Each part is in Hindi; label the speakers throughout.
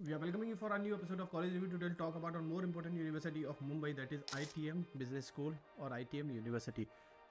Speaker 1: We are welcoming you for a new episode of College Review. Today we'll talk about one more important university of Mumbai, that is ITM Business School और ITM University.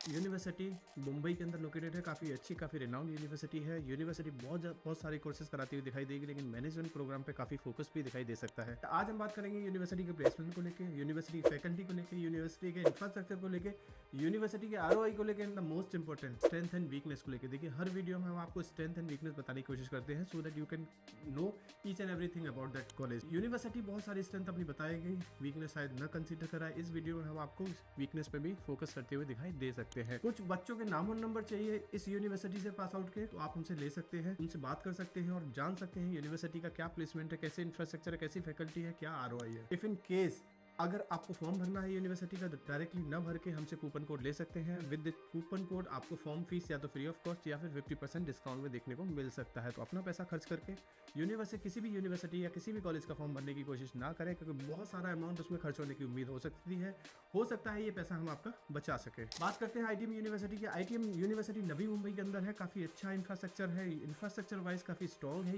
Speaker 1: यूनिवर्सिटी मुंबई के अंदर लोकेटेड है, काफ़ी अच्छी काफ़ी रिनाउंड यूनिवर्सिटी है। यूनिवर्सिटी बहुत सारे कोर्सेज कराती हुई दिखाई देगी, लेकिन मैनेजमेंट प्रोग्राम पे काफ़ी फोकस भी दिखाई दे सकता है। आज हम बात करेंगे यूनिवर्सिटी के प्लेसमेंट को लेकर, यूनिवर्सिटी फैकल्टी को लेकर, यूनिवर्सिटी के इंफ्रास्ट्रक्चर को लेकर, यूनिवर्सिटी के ROI को लेकर, the most important strength and weakness को लेकर। देखिए, हर वीडियो में हम आपको स्ट्रेंथ एंड वीकनेस बताने की कोशिश करते हैं, so that you can know each and everything about that college. University बहुत सारी स्ट्रेंथ अपनी बताएगी, वीकनेस शायद न कंसीडर कराए। इस वीडियो में हम आपको वीकनेस पे भी फोकस करते हुए दिखाई दे सकते हैं। कुछ बच्चों के नाम और नंबर चाहिए इस यूनिवर्सिटी से पास आउट के, तो आप हमसे ले सकते हैं, उनसे बात कर सकते हैं और जान सकते हैं यूनिवर्सिटी का क्या प्लेसमेंट है, कैसे इंफ्रास्ट्रक्चर है, कैसी फैकल्टी है, क्या ROI है। इफ इन केस अगर आपको फॉर्म भरना है यूनिवर्सिटी का, तो डायरेक्टली न भर के हमसे कूपन कोड ले सकते हैं। विद कूपन कोड आपको फॉर्म फीस या तो फ्री ऑफ कॉस्ट या फिर 50% डिस्काउंट में देखने को मिल सकता है। तो अपना पैसा खर्च करके यूनिवर्सिटी, किसी भी यूनिवर्सिटी या किसी भी कॉलेज का फॉर्म भरने की कोशिश ना करें, क्योंकि बहुत सारा अमाउंट उसमें खर्च होने की उम्मीद हो सकती है। हो सकता है ये पैसा हम आपका बचा सके। बात करते हैं ITM यूनिवर्सिटी की। ITM यूनिवर्सिटी नवी मुंबई के अंदर है, काफ़ी अच्छा इंफ्रास्ट्रक्चर है, इंफ्रास्ट्रक्चर वाइज काफ़ी स्ट्रॉन्ग है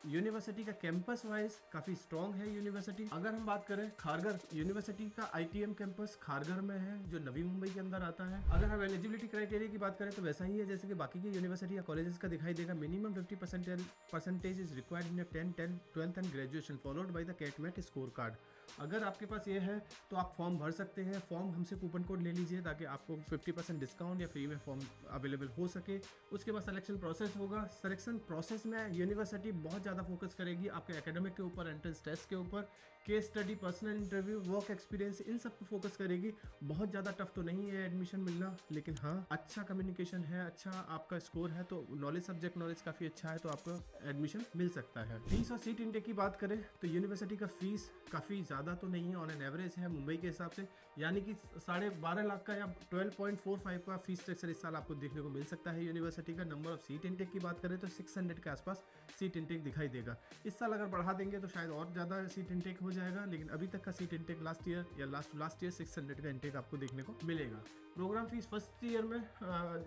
Speaker 1: यूनिवर्सिटी का कैंपस वाइज काफ़ी स्ट्रॉन्ग है यूनिवर्सिटी। अगर हम बात करें खारघर यूनिवर्सिटी का, ITM कैंपस खारघर में है, जो नवी मुंबई के अंदर आता है। अगर हम एलिजिबिलिटी क्राइटेरिया की बात करें तो वैसा ही है जैसे कि बाकी की यूनिवर्सिटी या कॉलेजेस का दिखाई देगा। Minimum 50% is required in 10th, 12th and graduation, followed by the CAT MAT score card. अगर आपके पास ये है तो आप फॉर्म भर सकते हैं। फॉर्म हमसे कूपन कोड ले लीजिए ताकि आपको 50% डिस्काउंट या फ्री में फॉर्म अवेलेबल हो सके। उसके बाद सिलेक्शन प्रोसेस होगा। सिलेक्शन प्रोसेस में यूनिवर्सिटी बहुत ज़्यादा फोकस करेगी आपके एकेडमिक के ऊपर, एंट्रेंस टेस्ट के ऊपर, case study, personal interview, work experience, इन सब पर फोकस करेगी। बहुत ज़्यादा टफ तो नहीं है एडमिशन मिलना, लेकिन हाँ, अच्छा कम्युनिकेशन है, अच्छा आपका स्कोर है, तो नॉलेज, सब्जेक्ट नॉलेज काफ़ी अच्छा है, तो आपको एडमिशन मिल सकता है। फीस और सीट इंटेक की बात करें तो यूनिवर्सिटी का फीस काफ़ी ज़्यादा तो नहीं है, ऑन एन एवरेज है मुंबई के हिसाब से, यानी कि 12.5 लाख का या 12.45 का फीस स्ट्रक्चर इस साल आपको देखने को मिल सकता है यूनिवर्सिटी का। नंबर ऑफ सीट इंटेक की बात करें तो 600 के आसपास सीट इंटेक दिखाई देगा। इस साल अगर बढ़ा देंगे तो शायद और ज़्यादा सीट इंटेक हो जाएगा, लेकिन अभी तक का सीट इंटेक लास्ट ईयर या लास्ट ईयर 600 का इंटेक आपको देखने को मिलेगा। प्रोग्राम फीस फर्स्ट ईयर में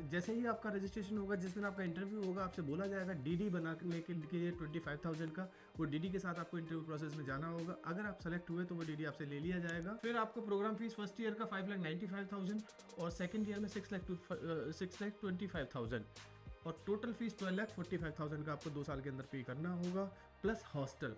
Speaker 1: जैसे ही आपका रजिस्ट्रेशन होगा, जिस दिन आपका इंटरव्यू होगा, आपसे बोला जाएगा DD बनाने के लिए 25,000 का, वो DD के साथ आपको इंटरव्यू प्रोसेस में जाना होगा। अगर आप सेलेक्ट हुए तो वो DD आपसे ले लिया जाएगा। फिर आपको प्रोग्राम फीस फर्स्ट ईयर का 5,95,000 और सेकंड ईयर में 6,25,000 और टोटल फीस 12,45,000 का आपको 2 साल के अंदर पे करना होगा। प्लस हॉस्टल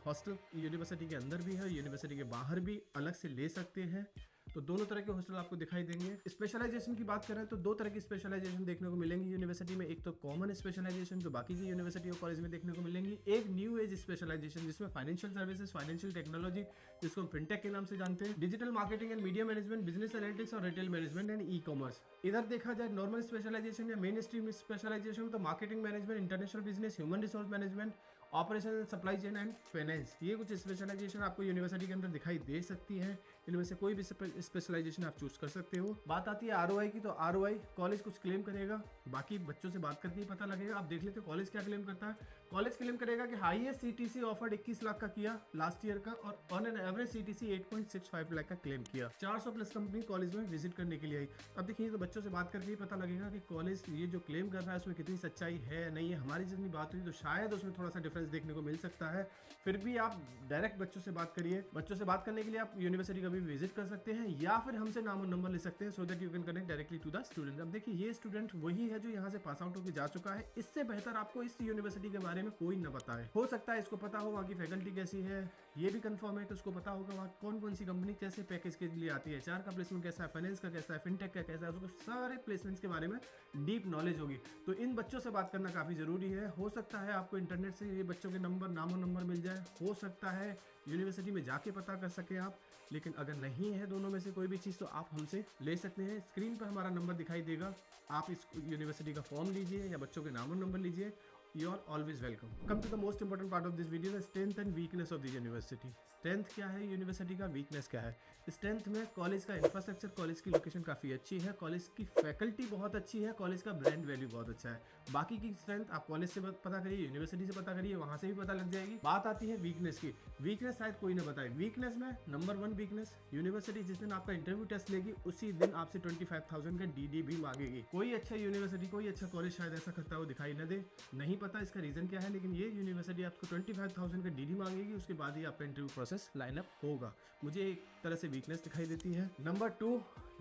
Speaker 1: यूनिवर्सिटी के अंदर भी है, यूनिवर्सिटी के बाहर भी अलग से ले सकते हैं, तो दोनों तरह के हॉस्टल आपको दिखाई देंगे। स्पेशलाइजेशन की बात करें तो 2 तरह की स्पेशलाइजेशन देखने को मिलेंगी यूनिवर्सिटी में। एक तो कॉमन स्पेशलाइजेशन जो बाकी की यूनिवर्सिटी और कॉलेज में देखने को मिलेंगी, एक न्यू एज स्पेशलाइजेशन जिसमें फाइनेंशियल सर्विसेज, फाइनेंशियल टेक्नोलॉजी, जिसको हम फिनटेक के नाम से जानते हैं, digital marketing and media management, business analytics और रिटेल मैनेजमेंट एंड ई-कॉमर्स। इधर देखा जाए नॉर्मल स्पेशलाइजेशन या मेन स्ट्रीम स्पेशलाइजेशन तो marketing management, international business, human resource management, operation and supply chain and finance, ये कुछ स्पेशलाइजेशन आपको यूनिवर्सिटी के अंदर दिखाई दे सकती है। इनमें से कोई भी स्पेशलाइजेशन आप चूज कर सकते हो। बात आती है ROI की, तो ROI कॉलेज कुछ क्लेम करेगा, बाकी बच्चों से बात करके ही पता लगेगा। आप देख लेते कॉलेज क्या क्लेम करता है। कॉलेज क्लेम करेगा कि हाईएस्ट CTC ऑफर्ड 21 लाख का किया लास्ट ईयर का, और on an average CTC 8.65 lakh का क्लेम किया। 400 प्लस कंपनी कॉलेज में विजिट करने के लिए आई। अब देखिए, तो बच्चों से बात करके ही पता लगेगा कि कॉलेज ये जो क्लेम कर रहा है उसमें कितनी सच्चाई है नहीं है। हमारी जितनी बात हुई तो शायद उसमें थोड़ा सा डिफरेंस देखने को मिल सकता है। फिर भी आप डायरेक्ट बच्चों से बात करिए। बच्चों से बात करने के लिए आप यूनिवर्सिटी कभी भी विजिट कर सकते हैं या फिर हमसे नाम और नंबर ले सकते हैं, so that you can connect directly to the student. अब देखिए, ये स्टूडेंट वही है जो यहाँ से पास आउट होकर जा चुका है। इससे बेहतर आपको इस यूनिवर्सिटी के बारे में कोई न बताए। हो सकता है इसको पता हो वहाँ की फैकल्टी कैसी है, ये भी कंफर्म है कि उसको पता होगा वहाँ कौन कौन सी कंपनी कैसे पैकेज के लिए आती है, HR का प्लेसमेंट कैसा है, फाइनेंस का कैसा है, फिनटेक का कैसा है, उसको सारे प्लेसमेंट्स के बारे में डीप नॉलेज होगी। तो इन बच्चों से बात करना काफ़ी ज़रूरी है। हो सकता है आपको इंटरनेट से ये बच्चों के नाम और नंबर मिल जाए, हो सकता है यूनिवर्सिटी में जाके पता कर सकें आप, लेकिन अगर नहीं है दोनों में से कोई भी चीज़ तो आप हमसे ले सकते हैं। स्क्रीन पर हमारा नंबर दिखाई देगा, आप इस यूनिवर्सिटी का फॉर्म लीजिए या बच्चों के नाम और नंबर लीजिए। You are always welcome. Come to the most important part of this video, the strength and weakness of the university. Strength क्या है यूनिवर्सिटी का, वीकनेस क्या है। स्ट्रेंथ में कॉलेज का इंफ्रास्ट्रक्चर, कॉलेज की लोकेशन काफ़ी अच्छी है, कॉलेज की फैकल्टी बहुत अच्छी है, कॉलेज का ब्रांड वैल्यू बहुत अच्छा है। बाकी की स्ट्रेंथ आप कॉलेज से पता करिए, यूनिवर्सिटी से पता करिए, वहाँ से भी पता लग जाएगी। बात आती है वीकनेस की। वीकनेस शायद कोई ना बताए। वीकनेस में नंबर 1 वीकनेस, यूनिवर्सिटी जिस दिन आपका इंटरव्यू टेस्ट लेगी उसी दिन आपसे 25,000 का DD भी मांगेगी। कोई अच्छा यूनिवर्सिटी, कोई अच्छा कॉलेज शायद ऐसा करता हुआ दिखाई न दे। नहीं पता इसका रीज़न क्या है, लेकिन ये यूनिवर्सिटी आपको 25,000 का डीडी मांगेगी, उसके बाद ही आपका इंटरव्यू प्रोसेस लाइनअप होगा। मुझे एक तरह से वीकनेस दिखाई देती है। नंबर 2,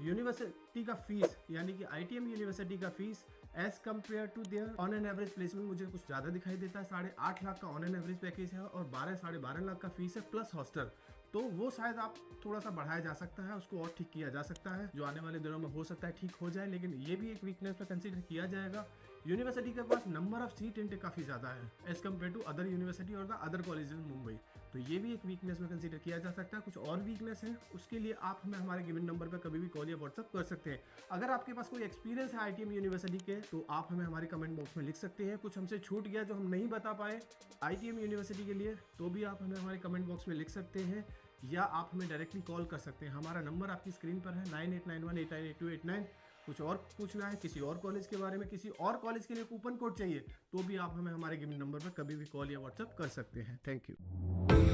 Speaker 1: यूनिवर्सिटी का फीस, यानी कि ITM यूनिवर्सिटी का fees as compare to their on an average placement मुझे कुछ ज़्यादा दिखाई देता है। 8.5 लाख का ऑन एन एवरेज पैकेज है और 12-12.5 लाख का फीस है प्लस हॉस्टल। तो वो शायद आप थोड़ा सा बढ़ाया जा सकता है, उसको और ठीक किया जा सकता है, जो आने वाले दिनों में हो सकता है ठीक हो जाए, लेकिन ये भी एक वीकनेस में कंसीडर किया जाएगा। यूनिवर्सिटी के पास नंबर ऑफ सीट इंटेक काफ़ी ज़्यादा है as compare to other university और the other college in Mumbai, तो ये भी एक वीकनेस में कंसीडर किया जा सकता है। कुछ और वीकनेस है, उसके लिए आप हमें हमारे गिवन नंबर पर कभी भी कॉल या व्हाट्सअप कर सकते हैं। अगर आपके पास कोई एक्सपीरियंस है ITM यूनिवर्सिटी के, तो आप हमें हमारे कमेंट बॉक्स में लिख सकते हैं। कुछ हमसे छूट गया जो हम नहीं बता पाए ITM यूनिवर्सिटी के लिए, तो भी आप हमें हमारे कमेंट बॉक्स में लिख सकते हैं, या आप हमें डायरेक्टली कॉल कर सकते हैं। हमारा नंबर आपकी स्क्रीन पर है 9891898289। कुछ और पूछना है किसी और कॉलेज के बारे में, किसी और कॉलेज के लिए कूपन कोड चाहिए, तो भी आप हमें हमारे गिवन नंबर पर कभी भी कॉल या व्हाट्सएप कर सकते हैं। Thank you.